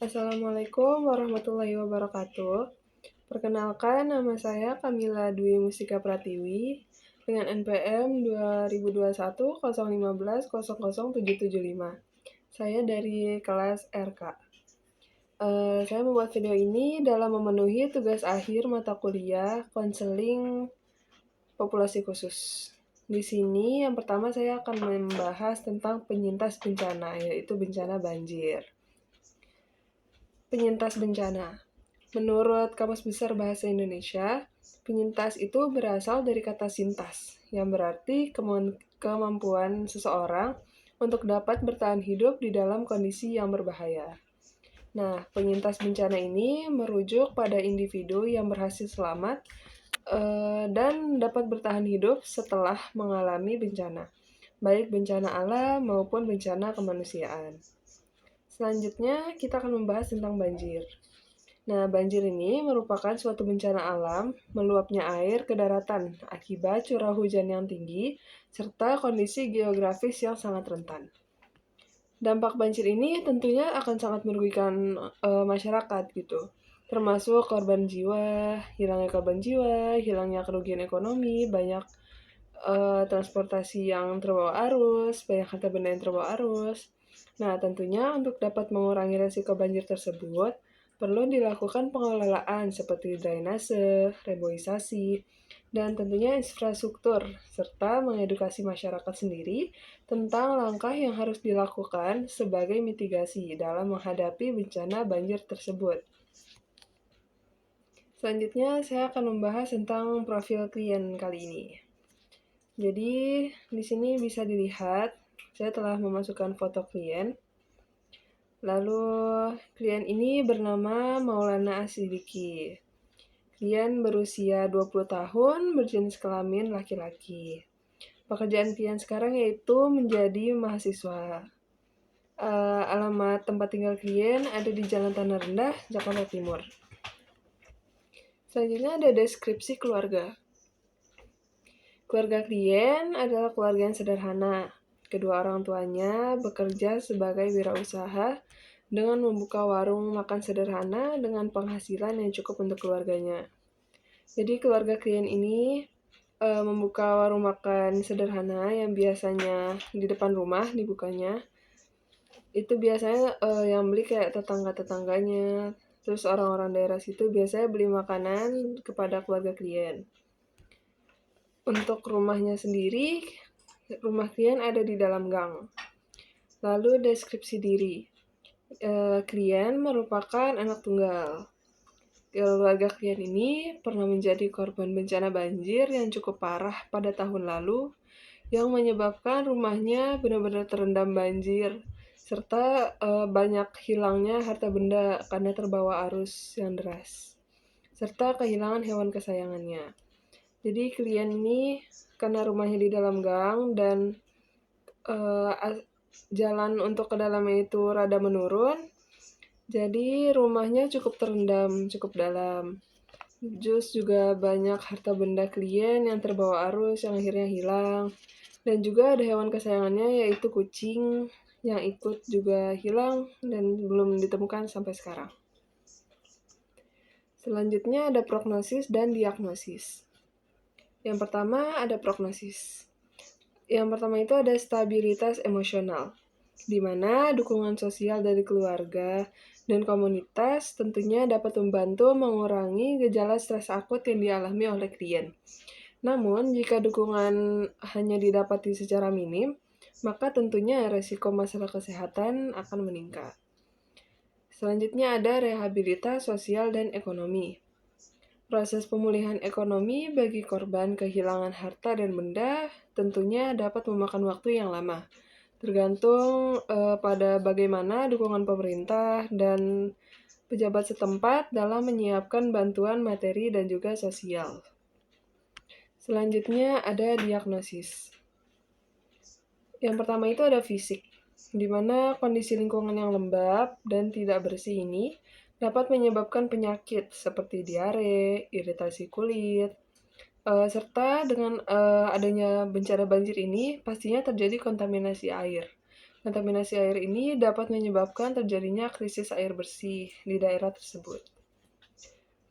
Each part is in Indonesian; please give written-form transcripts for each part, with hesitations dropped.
Assalamualaikum warahmatullahi wabarakatuh. Perkenalkan, nama saya Kamila Dwi Mustika Pratiwi dengan NPM 2021 015 00 775. Saya dari kelas RK. Saya membuat video ini dalam memenuhi tugas akhir mata kuliah konseling populasi khusus. Di sini yang pertama saya akan membahas tentang penyintas bencana, yaitu bencana banjir. Penyintas bencana. Menurut Kamus Besar Bahasa Indonesia, penyintas itu berasal dari kata sintas, yang berarti kemampuan seseorang untuk dapat bertahan hidup di dalam kondisi yang berbahaya. Nah, penyintas bencana ini merujuk pada individu yang berhasil selamat dan dapat bertahan hidup setelah mengalami bencana, baik bencana alam maupun bencana kemanusiaan. Selanjutnya, kita akan membahas tentang banjir. Nah, banjir ini merupakan suatu bencana alam, meluapnya air ke daratan akibat curah hujan yang tinggi, serta kondisi geografis yang sangat rentan. Dampak banjir ini tentunya akan sangat merugikan masyarakat gitu, termasuk korban jiwa, hilangnya kerugian ekonomi, banyak transportasi yang terbawa arus, banyak harta benda yang terbawa arus. Nah, tentunya untuk dapat mengurangi resiko banjir tersebut, perlu dilakukan pengelolaan seperti drainase, reboisasi, dan tentunya infrastruktur, serta mengedukasi masyarakat sendiri tentang langkah yang harus dilakukan sebagai mitigasi dalam menghadapi bencana banjir tersebut. Selanjutnya, saya akan membahas tentang profil klien kali ini. Jadi, di sini bisa dilihat, saya telah memasukkan foto klien. Lalu, klien ini bernama Maulana Asidiki. Klien berusia 20 tahun, berjenis kelamin laki-laki. Pekerjaan klien sekarang yaitu menjadi mahasiswa. Alamat tempat tinggal klien ada di Jalan Tanah Rendah, Jakarta Timur. Selanjutnya ada deskripsi keluarga. Keluarga klien adalah keluarga yang sederhana. Kedua orang tuanya bekerja sebagai wirausaha dengan membuka warung makan sederhana dengan penghasilan yang cukup untuk keluarganya. Jadi keluarga klien ini membuka warung makan sederhana yang biasanya di depan rumah dibukanya. Itu biasanya yang beli kayak tetangga-tetangganya. Terus orang-orang daerah situ biasanya beli makanan kepada keluarga klien. Untuk rumahnya sendiri, rumah klien ada di dalam gang. Lalu deskripsi diri. Klien merupakan anak tunggal. Keluarga klien ini pernah menjadi korban bencana banjir yang cukup parah pada tahun lalu, yang menyebabkan rumahnya benar-benar terendam banjir, serta banyak hilangnya harta benda karena terbawa arus yang deras, serta kehilangan hewan kesayangannya. Jadi klien ini karena rumahnya di dalam gang dan jalan untuk ke dalamnya itu rada menurun, jadi rumahnya cukup terendam, cukup dalam. Juga banyak harta benda klien yang terbawa arus yang akhirnya hilang. Dan juga ada hewan kesayangannya yaitu kucing yang ikut juga hilang dan belum ditemukan sampai sekarang. Selanjutnya ada prognosis dan diagnosis. Yang pertama ada prognosis. Yang pertama itu ada stabilitas emosional, di mana dukungan sosial dari keluarga dan komunitas tentunya dapat membantu mengurangi gejala stres akut yang dialami oleh klien. Namun, jika dukungan hanya didapati secara minim, maka tentunya resiko masalah kesehatan akan meningkat. Selanjutnya ada rehabilitas sosial dan ekonomi. Proses pemulihan ekonomi bagi korban kehilangan harta dan benda tentunya dapat memakan waktu yang lama, tergantung pada bagaimana dukungan pemerintah dan pejabat setempat dalam menyiapkan bantuan materi dan juga sosial. Selanjutnya ada diagnosis. Yang pertama itu ada fisik, di mana kondisi lingkungan yang lembab dan tidak bersih ini dapat menyebabkan penyakit seperti diare, iritasi kulit, serta dengan adanya bencana banjir ini pastinya terjadi kontaminasi air. Kontaminasi air ini dapat menyebabkan terjadinya krisis air bersih di daerah tersebut.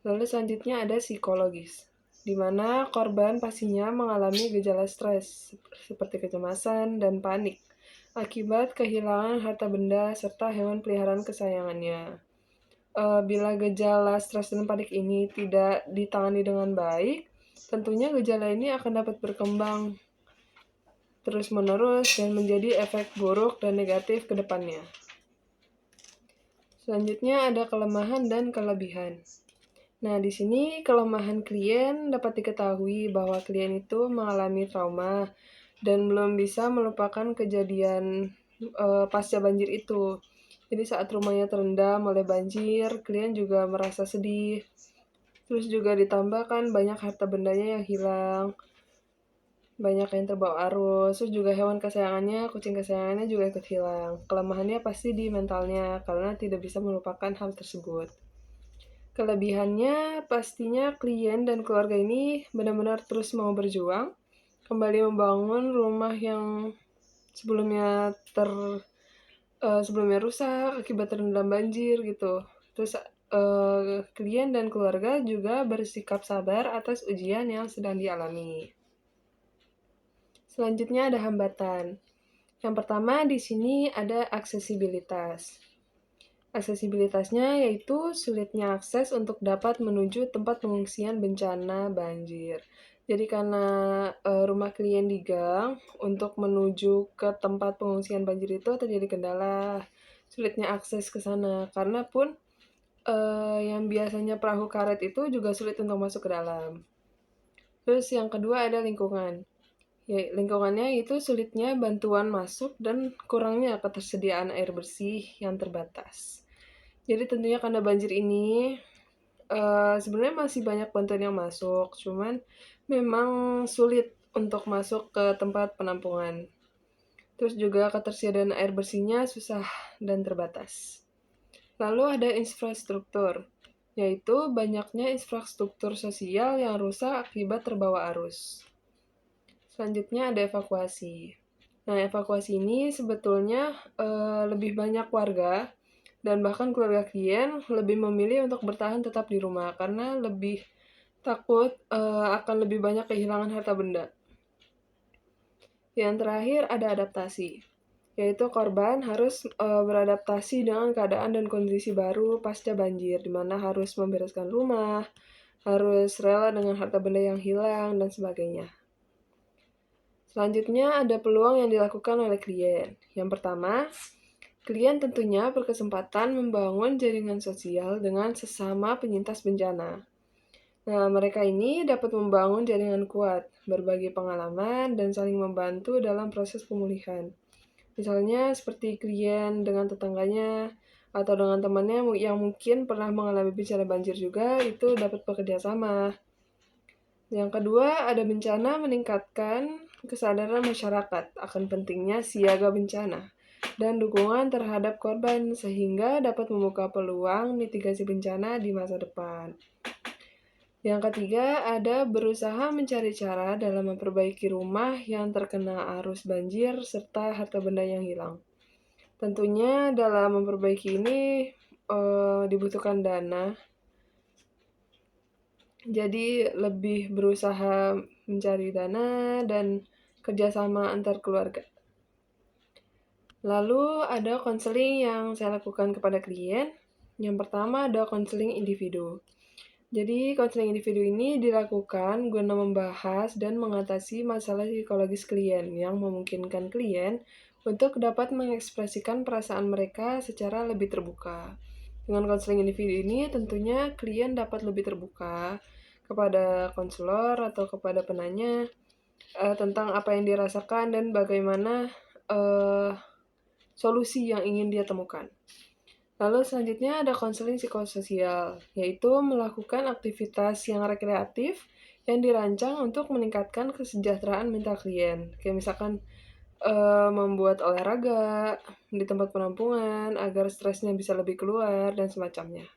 Lalu selanjutnya ada psikologis, di mana korban pastinya mengalami gejala stres seperti kecemasan dan panik akibat kehilangan harta benda serta hewan peliharaan kesayangannya. Bila gejala stres dan panik ini tidak ditangani dengan baik, tentunya gejala ini akan dapat berkembang terus-menerus dan menjadi efek buruk dan negatif ke depannya. Selanjutnya ada kelemahan dan kelebihan. Nah, di sini kelemahan klien dapat diketahui bahwa klien itu mengalami trauma dan belum bisa melupakan kejadian pasca banjir itu. Jadi saat rumahnya terendam oleh banjir, klien juga merasa sedih. Terus juga ditambahkan banyak harta bendanya yang hilang, banyak yang terbawa arus, terus juga hewan kesayangannya, kucing kesayangannya juga ikut hilang. Kelemahannya pasti di mentalnya karena tidak bisa melupakan hal tersebut. Kelebihannya pastinya klien dan keluarga ini benar-benar terus mau berjuang, kembali membangun rumah yang sebelumnya sebelumnya rusak akibat terendam banjir gitu. Terus klien dan keluarga juga bersikap sabar atas ujian yang sedang dialami. Selanjutnya ada hambatan. Yang pertama di sini ada aksesibilitas. Aksesibilitasnya yaitu sulitnya akses untuk dapat menuju tempat pengungsian bencana banjir. Jadi karena rumah klien di gang, untuk menuju ke tempat pengungsian banjir itu terjadi kendala, sulitnya akses ke sana. Karena pun yang biasanya perahu karet itu juga sulit untuk masuk ke dalam. Terus yang kedua ada lingkungan. Ya, lingkungannya itu sulitnya bantuan masuk dan kurangnya ketersediaan air bersih yang terbatas. Jadi tentunya karena banjir ini sebenarnya masih banyak bantuan yang masuk, cuman memang sulit untuk masuk ke tempat penampungan. Terus juga ketersediaan air bersihnya susah dan terbatas. Lalu ada infrastruktur, yaitu banyaknya infrastruktur sosial yang rusak akibat terbawa arus. Selanjutnya ada evakuasi. Nah, evakuasi ini sebetulnya lebih banyak warga dan bahkan keluarga klien lebih memilih untuk bertahan tetap di rumah karena lebih takut akan lebih banyak kehilangan harta benda. Yang terakhir ada adaptasi, yaitu korban harus beradaptasi dengan keadaan dan kondisi baru pasca banjir, di mana harus membereskan rumah, harus rela dengan harta benda yang hilang, dan sebagainya. Selanjutnya ada peluang yang dilakukan oleh klien. Yang pertama, klien tentunya berkesempatan membangun jaringan sosial dengan sesama penyintas bencana. Nah, mereka ini dapat membangun jaringan kuat, berbagi pengalaman, dan saling membantu dalam proses pemulihan. Misalnya seperti klien dengan tetangganya, atau dengan temannya yang mungkin pernah mengalami bencana banjir juga, itu dapat bekerja sama. Yang kedua, ada bencana meningkatkan kesadaran masyarakat akan pentingnya siaga bencana dan dukungan terhadap korban sehingga dapat membuka peluang mitigasi bencana di masa depan. Yang ketiga, ada berusaha mencari cara dalam memperbaiki rumah yang terkena arus banjir serta harta benda yang hilang. Tentunya dalam memperbaiki ini dibutuhkan dana, jadi lebih berusaha mencari dana dan kerjasama antar keluarga. Lalu ada konseling yang saya lakukan kepada klien. Yang pertama ada konseling individu. Jadi konseling individu ini dilakukan guna membahas dan mengatasi masalah psikologis klien yang memungkinkan klien untuk dapat mengekspresikan perasaan mereka secara lebih terbuka. Dengan konseling individu ini tentunya klien dapat lebih terbuka kepada konselor atau kepada penanya tentang apa yang dirasakan dan bagaimana solusi yang ingin dia temukan. Lalu selanjutnya ada konseling psikososial, yaitu melakukan aktivitas yang rekreatif yang dirancang untuk meningkatkan kesejahteraan mental klien. Kayak misalkan membuat olahraga di tempat penampungan agar stresnya bisa lebih keluar dan semacamnya.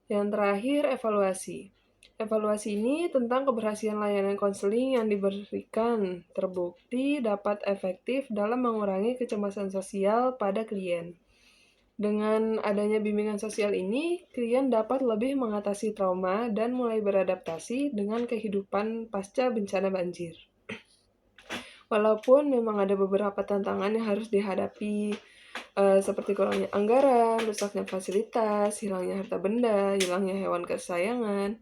Yang terakhir, evaluasi. Evaluasi ini tentang keberhasilan layanan konseling yang diberikan terbukti dapat efektif dalam mengurangi kecemasan sosial pada klien. Dengan adanya bimbingan sosial ini, klien dapat lebih mengatasi trauma dan mulai beradaptasi dengan kehidupan pasca bencana banjir. Walaupun memang ada beberapa tantangan yang harus dihadapi, seperti kurangnya anggaran, rusaknya fasilitas, hilangnya harta benda, hilangnya hewan kesayangan,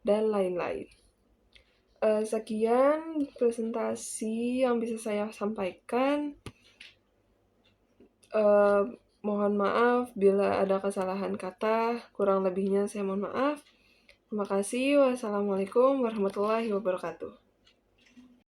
dan lain-lain. Sekian presentasi yang bisa saya sampaikan. Mohon maaf bila ada kesalahan kata, kurang lebihnya saya mohon maaf. Terima kasih. Wassalamualaikum warahmatullahi wabarakatuh.